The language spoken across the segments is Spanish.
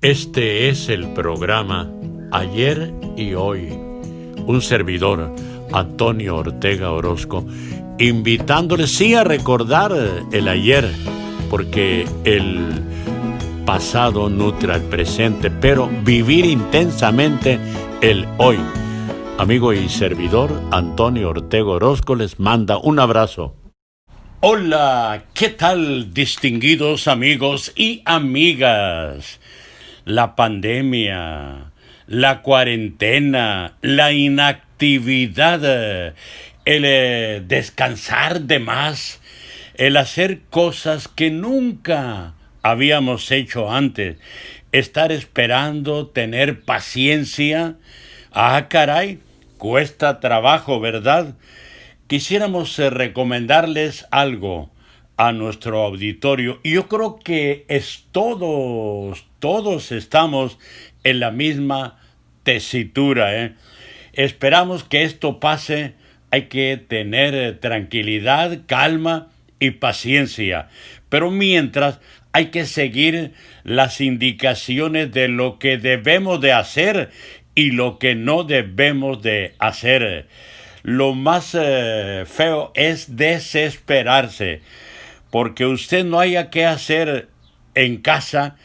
Este es el programa Ayer y Hoy. Un servidor, Antonio Ortega Orozco, invitándoles sí a recordar el ayer, porque el pasado nutre al presente, pero vivir intensamente el hoy. Amigo y servidor, Antonio Ortega Orozco les manda un abrazo. Hola, ¿qué tal, distinguidos amigos y amigas? La pandemia, la cuarentena, la inactividad, el descansar de más, el hacer cosas que nunca habíamos hecho antes, estar esperando, tener paciencia. Ah, caray, cuesta trabajo, ¿verdad? Quisiéramos recomendarles algo a nuestro auditorio. Y yo creo que todos estamos en la misma tesitura, ¿eh? Esperamos que esto pase. Hay que tener tranquilidad, calma y paciencia. Pero mientras hay que seguir las indicaciones de lo que debemos de hacer y lo que no debemos de hacer. Lo más feo es desesperarse, porque usted no haya qué hacer en casa,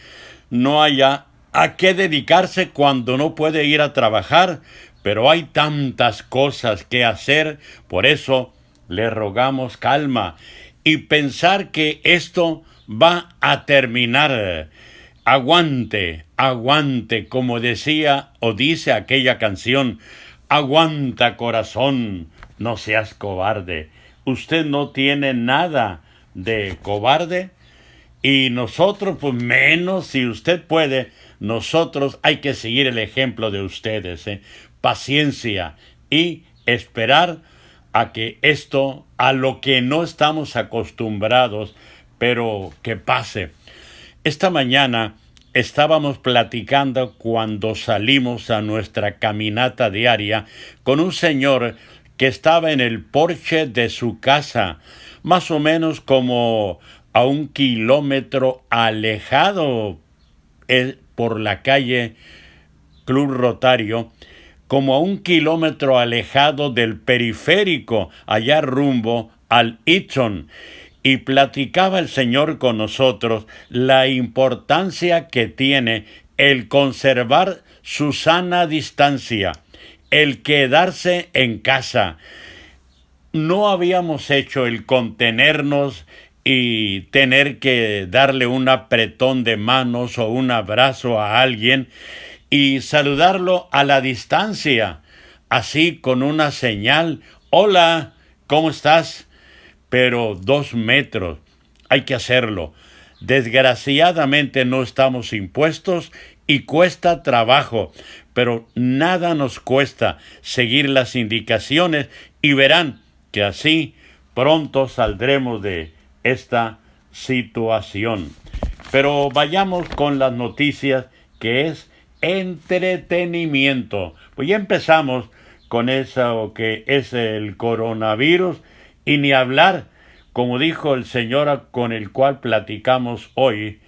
no haya a qué dedicarse cuando no puede ir a trabajar, pero hay tantas cosas que hacer. Por eso le rogamos calma y pensar que esto va a terminar. Aguante, aguante, como decía o dice aquella canción. Aguanta, corazón, no seas cobarde. Usted no tiene nada de cobarde y nosotros, pues menos, si usted puede, nosotros hay que seguir el ejemplo de ustedes. Paciencia y esperar a que esto, a lo que no estamos acostumbrados, pero que pase. Esta mañana estábamos platicando cuando salimos a nuestra caminata diaria con un señor que estaba en el porche de su casa, más o menos como a 1 kilómetro alejado por la calle Club Rotario, como a 1 kilómetro alejado del periférico, allá rumbo al Eaton. Y platicaba el Señor con nosotros la importancia que tiene el conservar su sana distancia, el quedarse en casa. No habíamos hecho el contenernos y tener que darle un apretón de manos o un abrazo a alguien y saludarlo a la distancia, así con una señal. Hola, ¿cómo estás? Pero 2 metros, hay que hacerlo. Desgraciadamente no estamos impuestos y cuesta trabajo, pero nada nos cuesta seguir las indicaciones y verán que así pronto saldremos de esta situación. Pero vayamos con las noticias, que es entretenimiento. Pues ya empezamos con eso que es el coronavirus. Y ni hablar, como dijo el señor con el cual platicamos hoy,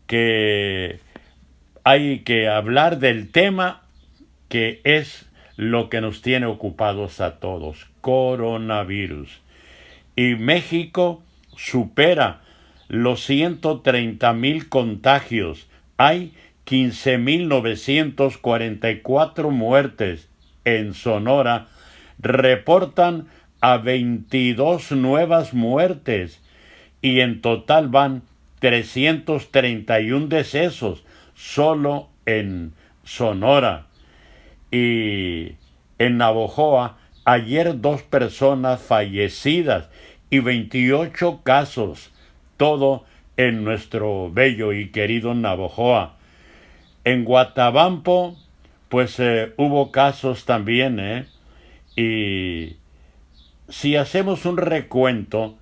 que hay que hablar del tema que es lo que nos tiene ocupados a todos, coronavirus. Y México supera los 130,000 contagios. Hay 15,944 muertes. En Sonora reportan a 22 nuevas muertes y en total van 331 decesos solo en Sonora. Y en Navojoa ayer 2 personas fallecidas y 28 casos, todo en nuestro bello y querido Navojoa. En Guatabampo pues hubo casos también, y si hacemos un recuento,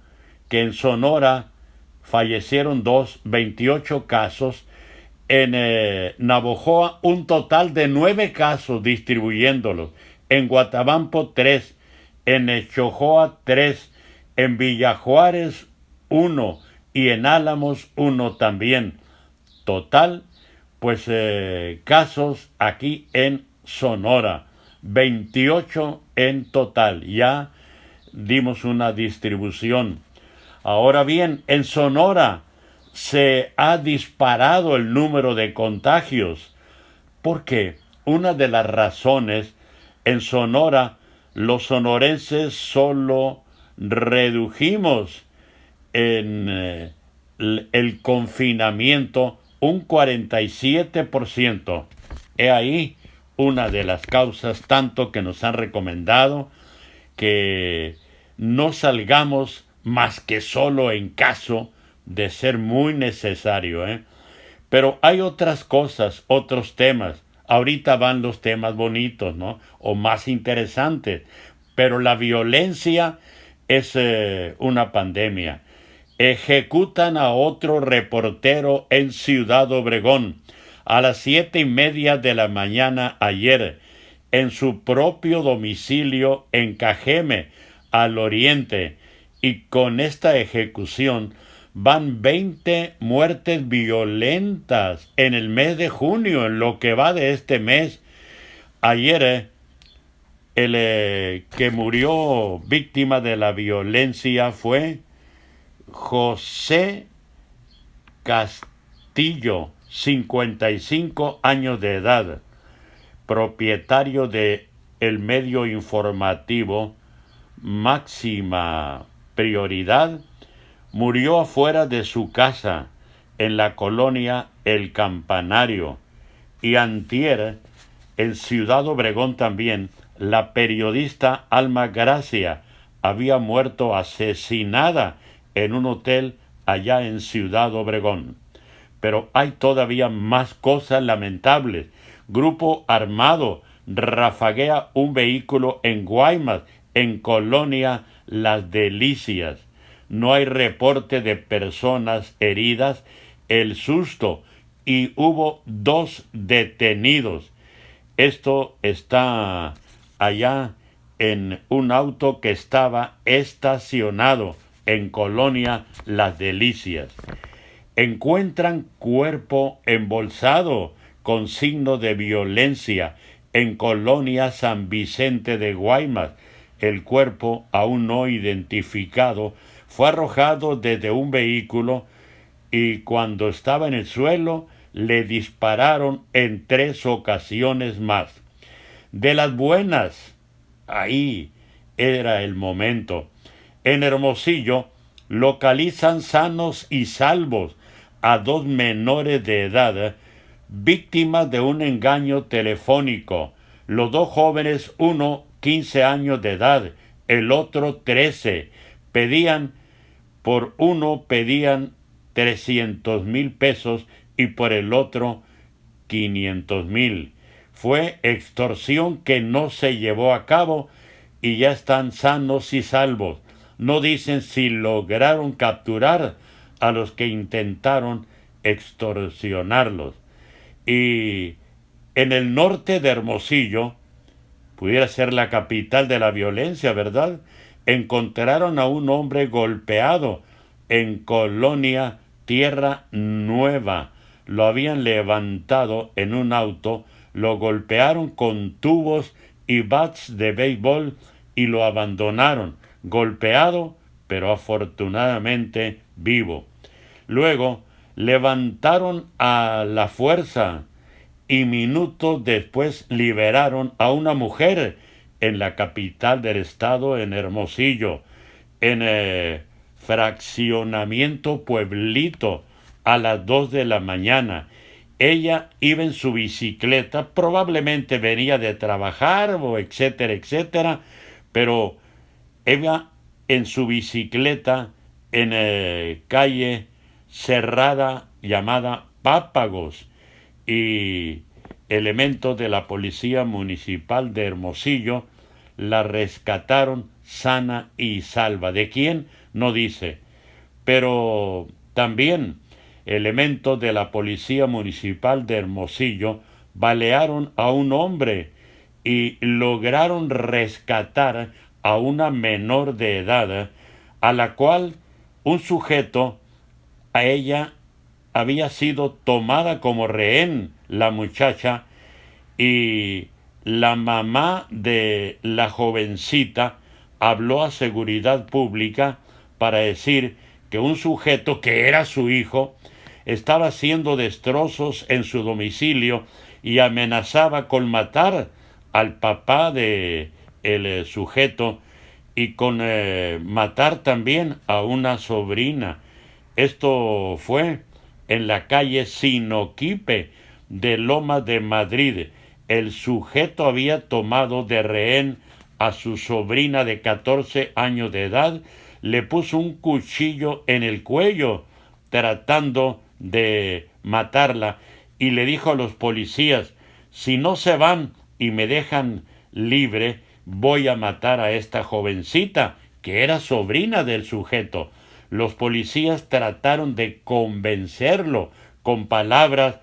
que en Sonora fallecieron 28 casos, en Navojoa un total de 9 casos distribuyéndolos, en Guatabampo 3, en Chojoa 3, en Villajuárez 1 y en Álamos 1 también. Total, pues casos aquí en Sonora, 28 en total. Ya dimos una distribución. Ahora bien, en Sonora se ha disparado el número de contagios. ¿Por qué? Una de las razones, en Sonora, los sonorenses solo redujimos en el confinamiento un 47%. He ahí una de las causas tanto que nos han recomendado que no salgamos más que solo en caso de ser muy necesario, Pero hay otras cosas, otros temas. Ahorita van los temas bonitos, ¿no? O más interesantes. Pero la violencia es una pandemia. Ejecutan a otro reportero en Ciudad Obregón a las 7:30 de la mañana ayer, en su propio domicilio en Cajeme, al oriente, y con esta ejecución van 20 muertes violentas en el mes de junio, en lo que va de este mes. Ayer el que murió víctima de la violencia fue José Castillo, 55 años de edad, propietario de el medio informativo Máxima Prioridad. Murió afuera de su casa, en la colonia El Campanario. Y antier, en Ciudad Obregón también, la periodista Alma Gracia había muerto asesinada en un hotel allá en Ciudad Obregón. Pero hay todavía más cosas lamentables. Grupo armado rafaguea un vehículo en Guaymas, en colonia Las Delicias. No hay reporte de personas heridas. El susto, y hubo 2 detenidos. Esto está allá en un auto que estaba estacionado en colonia Las Delicias. Encuentran cuerpo embolsado con signo de violencia en colonia San Vicente de Guaymas. El cuerpo, aún no identificado, fue arrojado desde un vehículo y cuando estaba en el suelo le dispararon en 3 ocasiones más. De las buenas, ahí era el momento. En Hermosillo localizan sanos y salvos a 2 menores de edad víctimas de un engaño telefónico. Los 2 jóvenes, uno 15 años de edad, el otro 13. Por uno pedían 300,000 pesos y por el otro 500,000. Fue extorsión que no se llevó a cabo y ya están sanos y salvos. No dicen si lograron capturar a los que intentaron extorsionarlos. Y en el norte de Hermosillo, pudiera ser la capital de la violencia, ¿verdad? Encontraron a un hombre golpeado en colonia Tierra Nueva. Lo habían levantado en un auto, lo golpearon con tubos y bats de béisbol y lo abandonaron, golpeado, pero afortunadamente vivo. Luego levantaron a la fuerza y minutos después liberaron a una mujer en la capital del estado, en Hermosillo, en fraccionamiento Pueblito, a las 2 de la mañana. Ella iba en su bicicleta, probablemente venía de trabajar o etcétera, etcétera, pero iba en su bicicleta en calle cerrada llamada Pápagos, y elementos de la Policía Municipal de Hermosillo la rescataron sana y salva. ¿De quién? No dice. Pero también elementos de la Policía Municipal de Hermosillo balearon a un hombre y lograron rescatar a una menor de edad, a la cual un sujeto había sido tomada como rehén la muchacha y la mamá de la jovencita habló a seguridad pública para decir que un sujeto que era su hijo estaba haciendo destrozos en su domicilio y amenazaba con matar al papá de el sujeto y con matar también a una sobrina. Esto fue en la calle Sinoquipe de Loma de Madrid. El sujeto había tomado de rehén a su sobrina de 14 años de edad, le puso un cuchillo en el cuello tratando de matarla y le dijo a los policías: si no se van y me dejan libre, voy a matar a esta jovencita, que era sobrina del sujeto. Los policías trataron de convencerlo con palabras,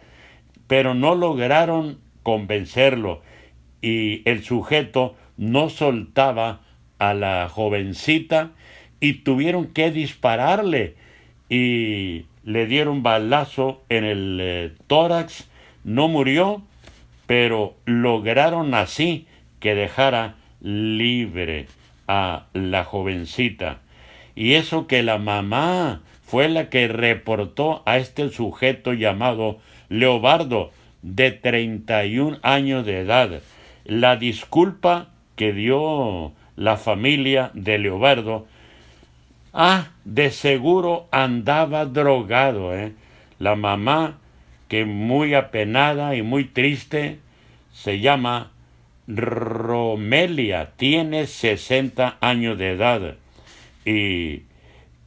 pero no lograron convencerlo, y el sujeto no soltaba a la jovencita y tuvieron que dispararle y le dieron balazo en el tórax. No murió, pero lograron así que dejara libre a la jovencita. Y eso que la mamá fue la que reportó a este sujeto llamado Leobardo, de 31 años de edad. La disculpa que dio la familia de Leobardo: de seguro andaba drogado, La mamá, que muy apenada y muy triste, se llama Romelia, tiene 60 años de edad. Y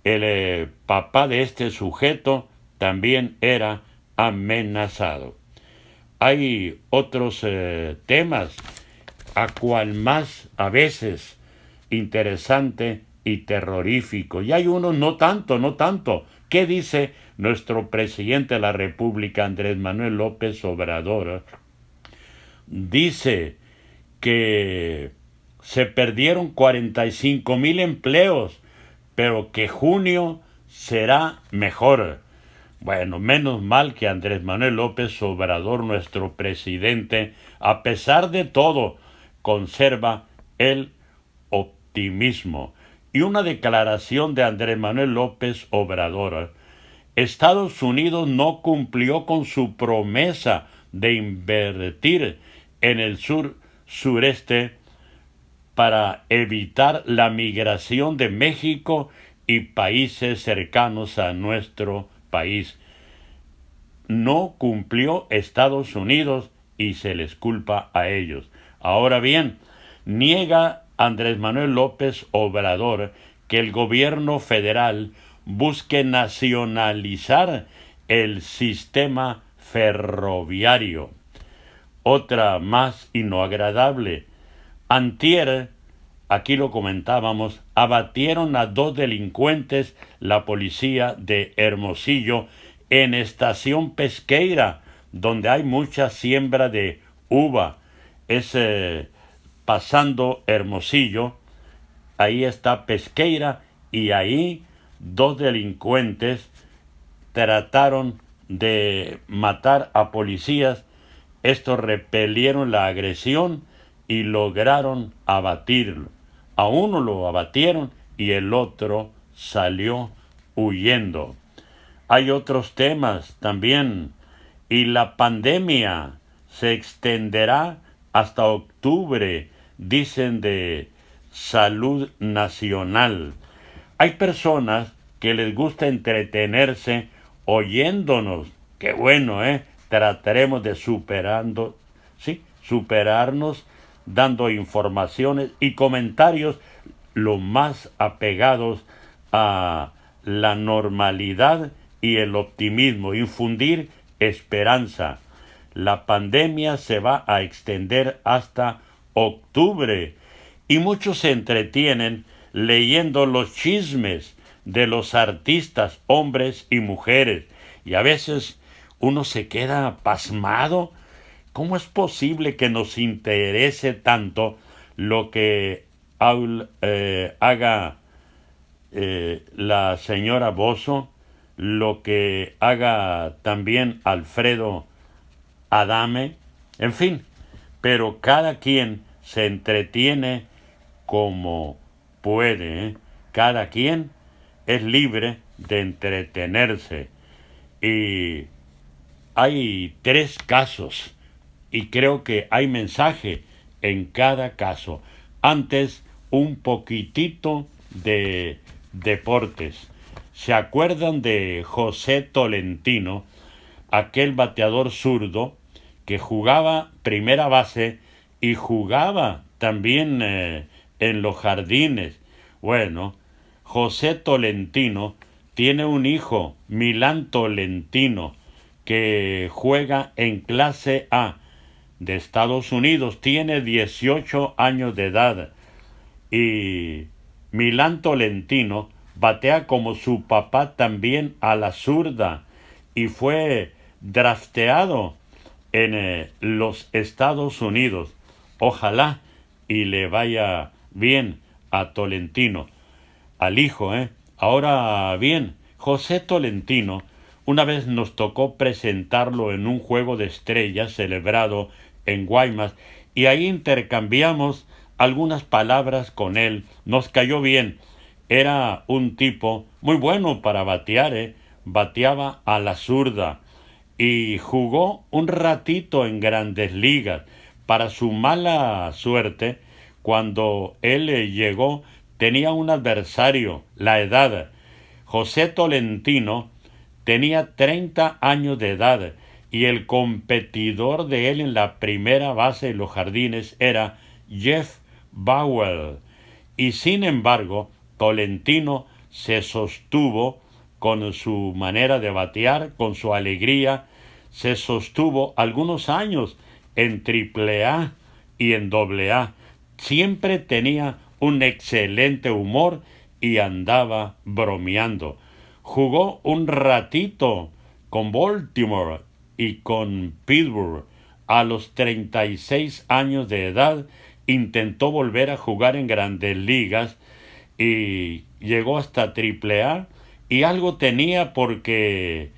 el papá de este sujeto también era amenazado. Hay otros temas, a cual más a veces interesante y terrorífico. Y hay unos no tanto. ¿Qué dice nuestro presidente de la República, Andrés Manuel López Obrador? Dice que se perdieron 45,000 empleos, pero que junio será mejor. Bueno, menos mal que Andrés Manuel López Obrador, nuestro presidente, a pesar de todo, conserva el optimismo. Y una declaración de Andrés Manuel López Obrador: Estados Unidos no cumplió con su promesa de invertir en el sureste para evitar la migración de México y países cercanos a nuestro país. No cumplió Estados Unidos y se les culpa a ellos. Ahora bien, niega Andrés Manuel López Obrador que el gobierno federal busque nacionalizar el sistema ferroviario. Otra más y no agradable: antier, aquí lo comentábamos, abatieron a 2 delincuentes la policía de Hermosillo en Estación Pesqueira, donde hay mucha siembra de uva. Es pasando Hermosillo, ahí está Pesqueira, y ahí 2 delincuentes trataron de matar a policías. Estos repelieron la agresión y lograron abatirlo. A uno lo abatieron y el otro salió huyendo. Hay otros temas también. Y la pandemia se extenderá hasta octubre, dicen de Salud Nacional. Hay personas que les gusta entretenerse oyéndonos. Qué bueno, trataremos de superarnos dando informaciones y comentarios lo más apegados a la normalidad y el optimismo, infundir esperanza. La pandemia se va a extender hasta octubre y muchos se entretienen leyendo los chismes de los artistas, hombres y mujeres, y a veces uno se queda pasmado. ¿Cómo es posible que nos interese tanto lo que haga la señora Bozzo, lo que haga también Alfredo Adame, en fin, pero cada quien se entretiene como puede, ¿eh? Cada quien es libre de entretenerse. Y hay 3 casos y creo que hay mensaje en cada caso. Antes, un poquitito de deportes. ¿Se acuerdan de José Tolentino, aquel bateador zurdo que jugaba primera base y jugaba también en los jardines? Bueno, José Tolentino tiene un hijo, Milán Tolentino, que juega en clase A de Estados Unidos, tiene 18 años de edad y Milán Tolentino batea como su papá también a la zurda y fue drafteado en los Estados Unidos. Ojalá y le vaya bien a Tolentino, al hijo, ¿eh? Ahora bien, José Tolentino, una vez nos tocó presentarlo en un juego de estrellas celebrado en Guaymas y ahí intercambiamos algunas palabras con él. Nos cayó bien. Era un tipo muy bueno para batear, ¿eh? Bateaba a la zurda y jugó un ratito en Grandes Ligas. Para su mala suerte, cuando él llegó, tenía un adversario, la edad. José Tolentino tenía 30 años de edad y el competidor de él en la primera base de los jardines era Jeff Bauer. Y sin embargo, Tolentino se sostuvo con su manera de batear, con su alegría, se sostuvo algunos años en Triple-A y en Doble-A. Siempre tenía un excelente humor y andaba bromeando. Jugó un ratito con Baltimore y con Pittsburgh. A los 36 años de edad intentó volver a jugar en Grandes Ligas y llegó hasta Triple-A y algo tenía porque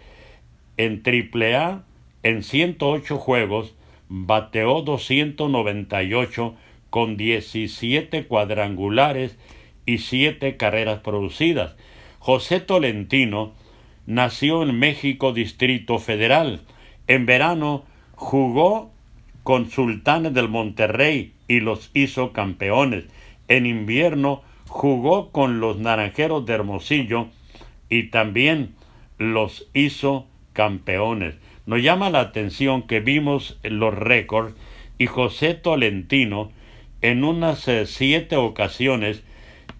en Triple-A en 108 juegos bateó 298 con 17 cuadrangulares y 7 carreras producidas. José Tolentino nació en México, Distrito Federal. En verano jugó con Sultanes del Monterrey y los hizo campeones. En invierno jugó con los Naranjeros de Hermosillo y también los hizo campeones. Nos llama la atención que vimos los récords y José Tolentino en unas 7 ocasiones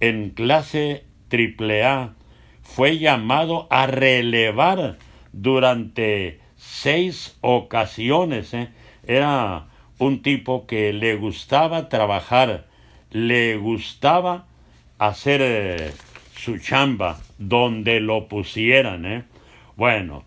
en clase AAA fue llamado a relevar durante 6 ocasiones. Era un tipo que le gustaba trabajar, le gustaba hacer su chamba donde lo pusieran. Bueno,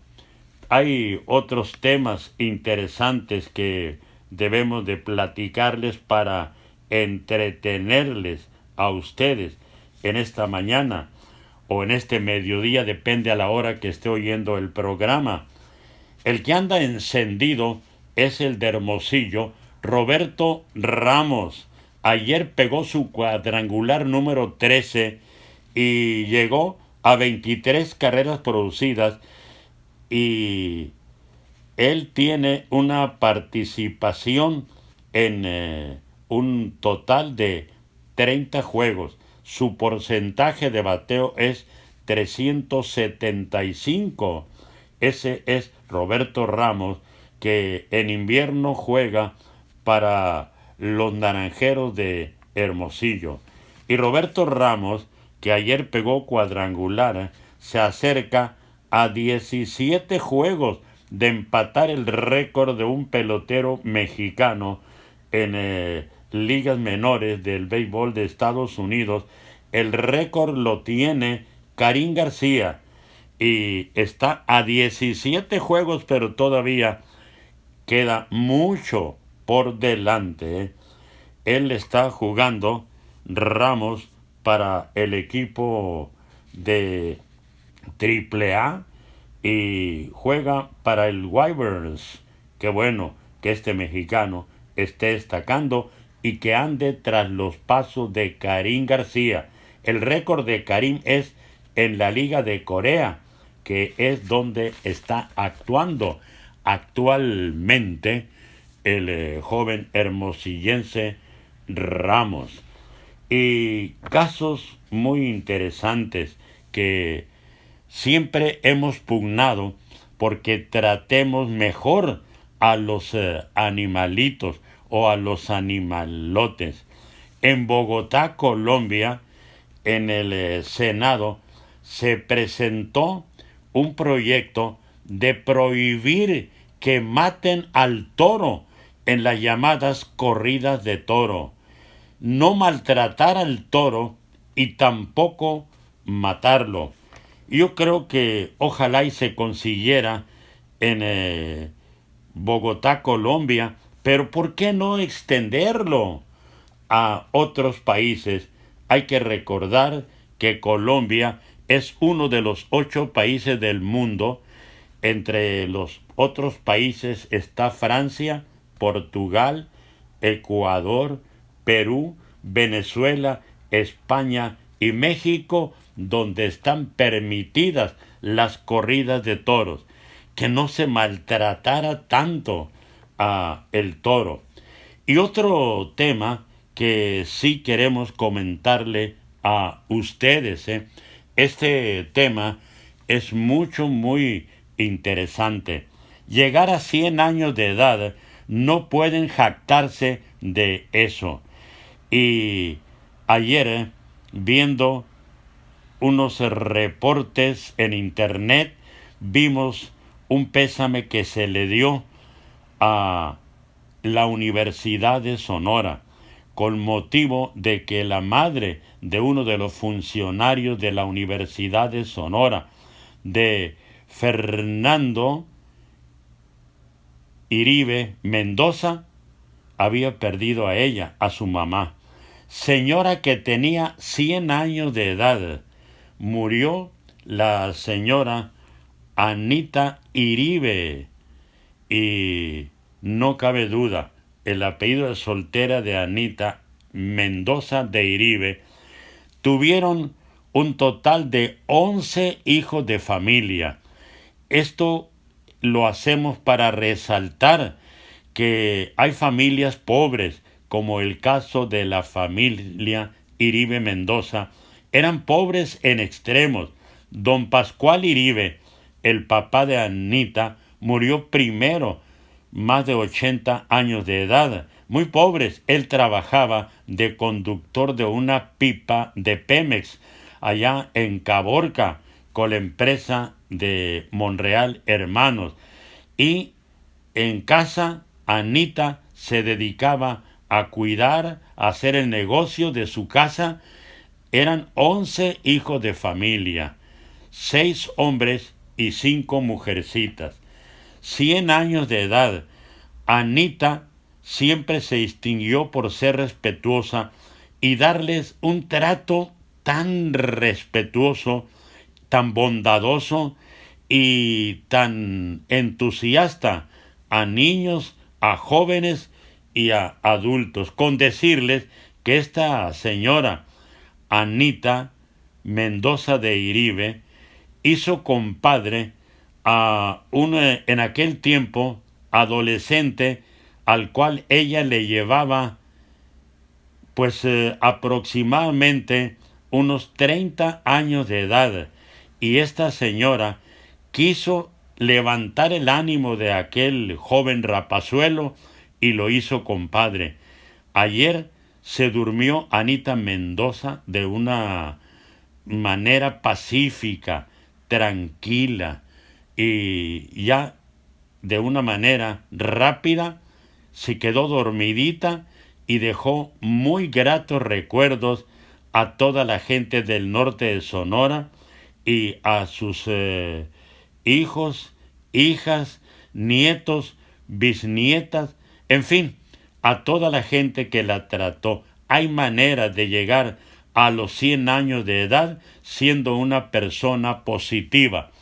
hay otros temas interesantes que debemos de platicarles para entretenerles a ustedes en esta mañana o en este mediodía, depende a la hora que esté oyendo el programa. El que anda encendido es el de Hermosillo, Roberto Ramos. Ayer pegó su cuadrangular número 13 y llegó a 23 carreras producidas y él tiene una participación en un total de 30 juegos. Su porcentaje de bateo es 375. Ese es Roberto Ramos, que en invierno juega para los Naranjeros de Hermosillo. Y Roberto Ramos, que ayer pegó cuadrangular, se acerca a 17 juegos de empatar el récord de un pelotero mexicano en ligas menores del béisbol de Estados Unidos. El récord lo tiene Karim García y está a 17 juegos, pero todavía queda mucho por delante. Él está jugando, Ramos, para el equipo de AAA y juega para el Wyverns. Qué bueno que este mexicano esté destacando y que ande tras los pasos de Karim García. El récord de Karim es en la Liga de Corea, que es donde está actuando actualmente el joven hermosillense Ramos. Y casos muy interesantes que siempre hemos pugnado porque tratemos mejor a los animalitos o a los animalotes. En Bogotá, Colombia, en el Senado, se presentó un proyecto de prohibir que maten al toro en las llamadas corridas de toro. No maltratar al toro y tampoco matarlo. Yo creo que ojalá y se consiguiera en Bogotá, Colombia, pero ¿por qué no extenderlo a otros países? Hay que recordar que Colombia es uno de los 8 países del mundo. Entre los otros países está Francia, Portugal, Ecuador, Perú, Venezuela, España y México, donde están permitidas las corridas de toros. Que no se maltratara tanto a el toro. Y otro tema que sí queremos comentarle a ustedes, este tema es muy interesante. Llegar a 100 años de edad no pueden jactarse de eso. Y ayer, viendo unos reportes en internet, vimos un pésame que se le dio a la Universidad de Sonora con motivo de que la madre de uno de los funcionarios de la Universidad de Sonora, de Fernando Iribe Mendoza, había perdido a ella, a su mamá. Señora que tenía 100 años de edad. Murió la señora Anita Iribe. Y no cabe duda, el apellido de soltera de Anita Mendoza de Iribe tuvieron un total de 11 hijos de familia. Esto lo hacemos para resaltar que hay familias pobres, como el caso de la familia Iribe Mendoza. Eran pobres en extremos. Don Pascual Iribe, el papá de Anita, murió primero, más de 80 años de edad. Muy pobres. Él trabajaba de conductor de una pipa de Pemex allá en Caborca con la empresa de Monreal Hermanos. Y en casa Anita se dedicaba a cuidar, a hacer el negocio de su casa. Eran 11 hijos de familia, 6 hombres y 5 mujercitas. 100 años de edad. Anita siempre se distinguió por ser respetuosa y darles un trato tan respetuoso, tan bondadoso y tan entusiasta a niños, a jóvenes y a adultos, con decirles que esta señora Anita Mendoza de Iribe hizo compadre a un en aquel tiempo adolescente al cual ella le llevaba aproximadamente unos 30 años de edad, y esta señora quiso levantar el ánimo de aquel joven rapazuelo y lo hizo compadre. Ayer se durmió Anita Mendoza de una manera pacífica, tranquila, y ya de una manera rápida se quedó dormidita y dejó muy gratos recuerdos a toda la gente del norte de Sonora y a sus hijos, hijas, nietos, bisnietas, en fin, a toda la gente que la trató. Hay maneras de llegar a los 100 años de edad siendo una persona positiva.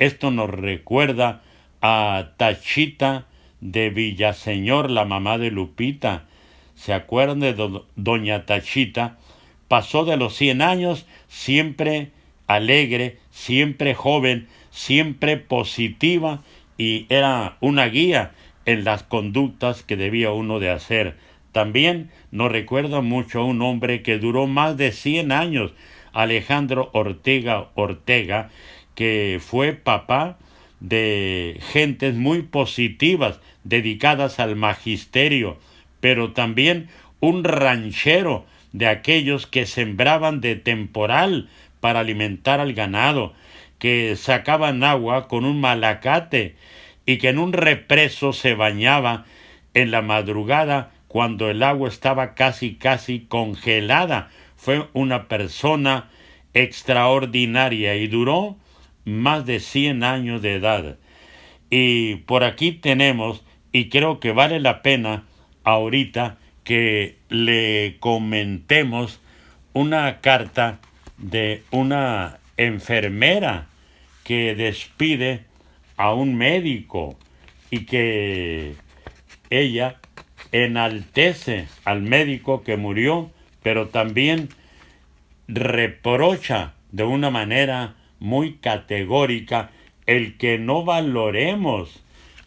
Esto nos recuerda a Tachita de Villaseñor, la mamá de Lupita. ¿Se acuerdan de doña Tachita? Pasó de los 100 años siempre alegre, siempre joven, siempre positiva, y era una guía en las conductas que debía uno de hacer. También nos recuerda mucho a un hombre que duró más de 100 años, Alejandro Ortega, que fue papá de gentes muy positivas, dedicadas al magisterio, pero también un ranchero de aquellos que sembraban de temporal para alimentar al ganado, que sacaban agua con un malacate y que en un represo se bañaba en la madrugada cuando el agua estaba casi congelada. Fue una persona extraordinaria y duró más de 100 años de edad. Y por aquí tenemos, y creo que vale la pena ahorita que le comentemos una carta de una enfermera que despide a un médico y que ella enaltece al médico que murió, pero también reprocha de una manera muy categórica el que no valoremos,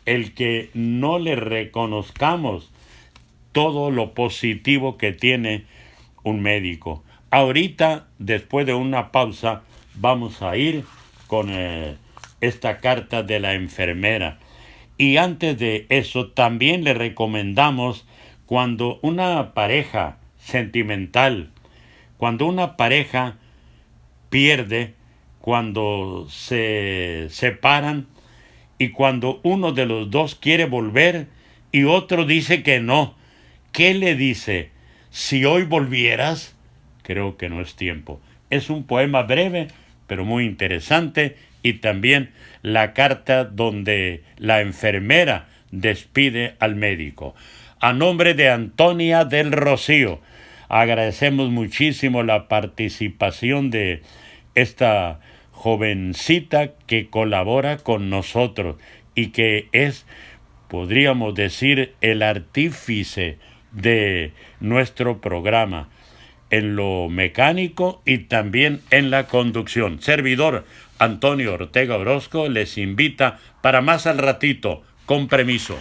el que no le reconozcamos todo lo positivo que tiene un médico. Ahorita, después de una pausa, vamos a ir con esta carta de la enfermera. Y antes de eso, también le recomendamos cuando una pareja sentimental, cuando una pareja pierde, cuando se separan y cuando uno de los dos quiere volver y otro dice que no, ¿qué le dice? Si hoy volvieras, creo que no es tiempo. Es un poema breve, pero muy interesante, y también la carta donde la enfermera despide al médico. A nombre de Antonia del Rocío, agradecemos muchísimo la participación de esta jovencita que colabora con nosotros y que es, podríamos decir, el artífice de nuestro programa en lo mecánico y también en la conducción. Servidor Antonio Ortega Orozco les invita para más al ratito, con permiso.